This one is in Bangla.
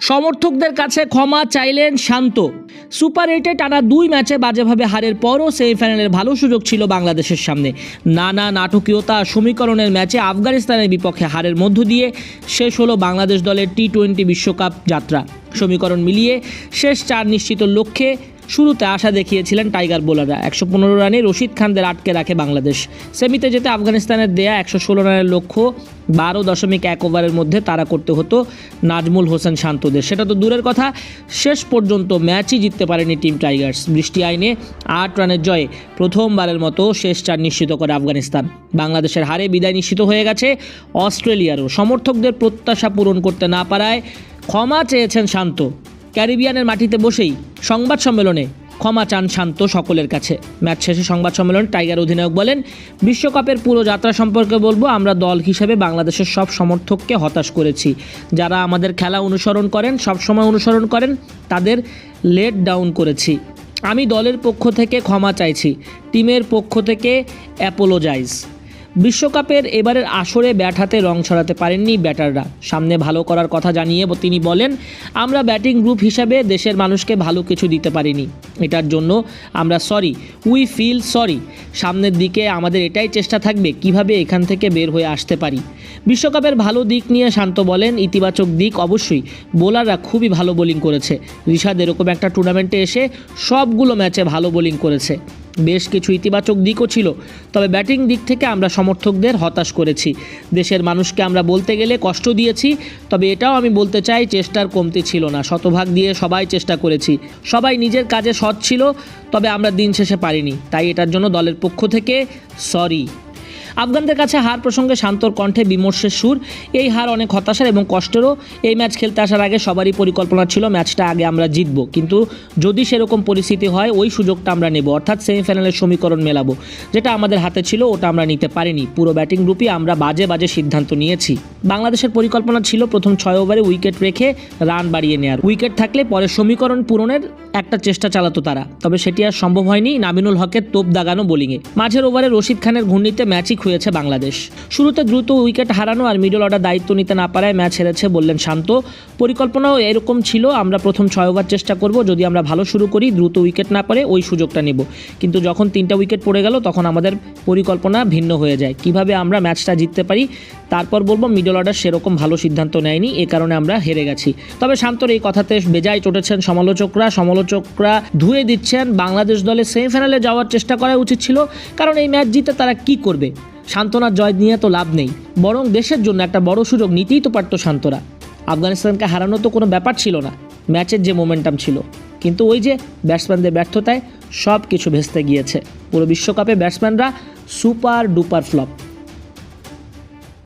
সমর্থকদের কাছে ক্ষমা চাইলেন শান্ত। সুপার 8-এ টানা 2 ম্যাচে বাজেভাবে হারের পরও সেমিফাইনালের ভালো সুযোগ ছিল বাংলাদেশের সামনে। নানা নাটকীয়তা সমীকরণের ম্যাচে আফগানিস্তানের বিপক্ষে হারের মধ্য দিয়ে শেষ হলো বাংলাদেশ দলের টি-20 বিশ্বকাপ যাত্রা। সমীকরণ মিলিয়ে শেষ 4 নিশ্চিত লক্ষ্যে শুরুতে আশা দেখিয়েছিলেন টাইগার বোলাররা। 115 রানে রশিদ খানদের আটকে রাখে বাংলাদেশ। সেমিতে যেতে আফগানিস্তানের দেয়া 116 রানের লক্ষ্য 12.1 ওভারের মধ্যে তাড়া করতে হতো নাজমুল হোসেন শান্তদের। সেটা তো দূরের কথা, শেষ পর্যন্ত ম্যাচই জিততে পারেনি টিম টাইগার্স। বৃষ্টি আইনে 8 রানের জয়ে প্রথমবারের মতো শেষ 4 নিশ্চিত করে আফগানিস্তান। বাংলাদেশের হারে বিদায় নিশ্চিত হয়ে গেছে অস্ট্রেলিয়ারও। সমর্থকদের প্রত্যাশা পূরণ করতে না পারায় ক্ষমা চেয়েছেন শান্ত। ক্যারিবিয়ানের মাটিতে বসেই সংবাদ সম্মেলনে ক্ষমা চান শান্ত সকলের কাছে। ম্যাচ শেষে সংবাদ সম্মেলনে টাইগার অধিনায়ক বলেন, বিশ্বকাপের পুরো যাত্রা সম্পর্কে বলবো, আমরা দল হিসেবে বাংলাদেশের সব সমর্থককে হতাশ করেছি। যারা আমাদের খেলা অনুসরণ করেন, সবসময় অনুসরণ করেন, তাদের লেট ডাউন করেছি। আমি দলের পক্ষ থেকে ক্ষমা চাইছি, টিমের পক্ষ থেকে অ্যাপোলোজাইজ। বিশ্বকাপের এবারের আসরে ব্যাট হাতে রং ছড়াতে পারেননি ব্যাটাররা। সামনে ভালো করার কথা জানিয়ে তিনি বলেন, আমরা ব্যাটিং গ্রুপ হিসাবে দেশের মানুষকে ভালো কিছু দিতে পারিনি, এটার জন্য আমরা সরি, উই ফিল সরি। সামনের দিকে আমাদের এটাই চেষ্টা থাকবে কিভাবে এখান থেকে বের হয়ে আসতে পারি। বিশ্বকাপের ভালো দিক নিয়ে শান্ত বলেন, ইতিবাচক দিক অবশ্যই বোলাররা খুবই ভালো বোলিং করেছে। রিশাদ এরকম একটা টুর্নামেন্টে এসে সবগুলো ম্যাচে ভালো বোলিং করেছে। বেশ কিছু ইতিবাচক দিকও ছিল, তবে ব্যাটিং দিক থেকে আমরা সমর্থকদের হতাশ করেছি। দেশের মানুষকে আমরা বলতে গেলে কষ্ট দিয়েছি, তবে এটাও আমি বলতে চাই চেষ্টার কমতি ছিল না। শতভাগ দিয়ে সবাই চেষ্টা করেছি, সবাই নিজের কাজে সৎ ছিল, তবে আমরা দিন শেষে পারিনি। তাই এটার জন্য দলের পক্ষ থেকে সরি। আফগানদের কাছে হার প্রসঙ্গে শান্তর কণ্ঠে বিমর্ষের সুর। এই হার অনেক হতাশার এবং কষ্টেরও। এই ম্যাচ খেলতে আসার আগে সবারই পরিকল্পনা ছিল ম্যাচটা আগে আমরা জিতব, কিন্তু যদি সেরকম পরিস্থিতি হয় ওই সুযোগটা আমরা নেব, অর্থাৎ সেমিফাইনালের সমীকরণ মেলাবো। যেটা আমাদের হাতে ছিল ওটা আমরা নিতে পারিনি। পুরো ব্যাটিং গ্রুপই আমরা বাজে সিদ্ধান্ত নিয়েছি। বাংলাদেশের পরিকল্পনা ছিল প্রথম 6 ওভারে উইকেট রেখে রান বাড়িয়ে নেয়ার। উইকেট থাকলে পরে সমীকরণ পূরণের একটা চেষ্টা চালাতো তারা, তবে সেটি আর সম্ভব হয়নি নাবিনুল হকের তোপ দাগানো বোলিংয়ে। মাঝের ওভারে রশিদ খানের ঘূর্ণিতে ম্যাচই খুঁয়েছে বাংলাদেশ। শুরুতে দ্রুত উইকেট হারানো আর মিডল অর্ডার দায়িত্ব নিতে না পারায় ম্যাচ হেরেছে বললেন শান্ত। পরিকল্পনাও এরকম ছিল, আমরা প্রথম 6 ওভার চেষ্টা করব, যদি আমরা ভালো শুরু করি, দ্রুত উইকেট না পড়ে ওই সুযোগটা নেব। কিন্তু যখন 3টা উইকেট পড়ে গেল তখন আমাদের পরিকল্পনা ভিন্ন হয়ে যায়। কিভাবে আমরা ম্যাচটা জিততে পারি তারপর বলবো। মিডল অর্ডার সেরকম ভালো সিদ্ধান্ত নেয়নি, এ কারণে আমরা হেরে গেছি। তবে শান্তর এই কথাতে বেজায় চটেছেন সমালোচকরা ধুয়ে দিচ্ছেন। বাংলাদেশ দলে সেমিফাইনালে যাওয়ার চেষ্টা করা উচিত ছিল, কারণ এই ম্যাচ জিতে তারা কি করবে? শান্তনার জয় নিয়ে তো লাভ নেই, বরং দেশের জন্য একটা বড় সুযোগ নিতেই তো পারতো শান্তরা। আফগানিস্তানকে হারানো তো কোনো ব্যাপার ছিল না, ম্যাচের যে মোমেন্টাম ছিল, কিন্তু ওই যে ব্যাটসম্যানদের ব্যর্থতায় সব কিছু ভেস্তে গিয়েছে। পুরো বিশ্বকাপে ব্যাটসম্যানরা সুপার ডুপার ফ্লপ।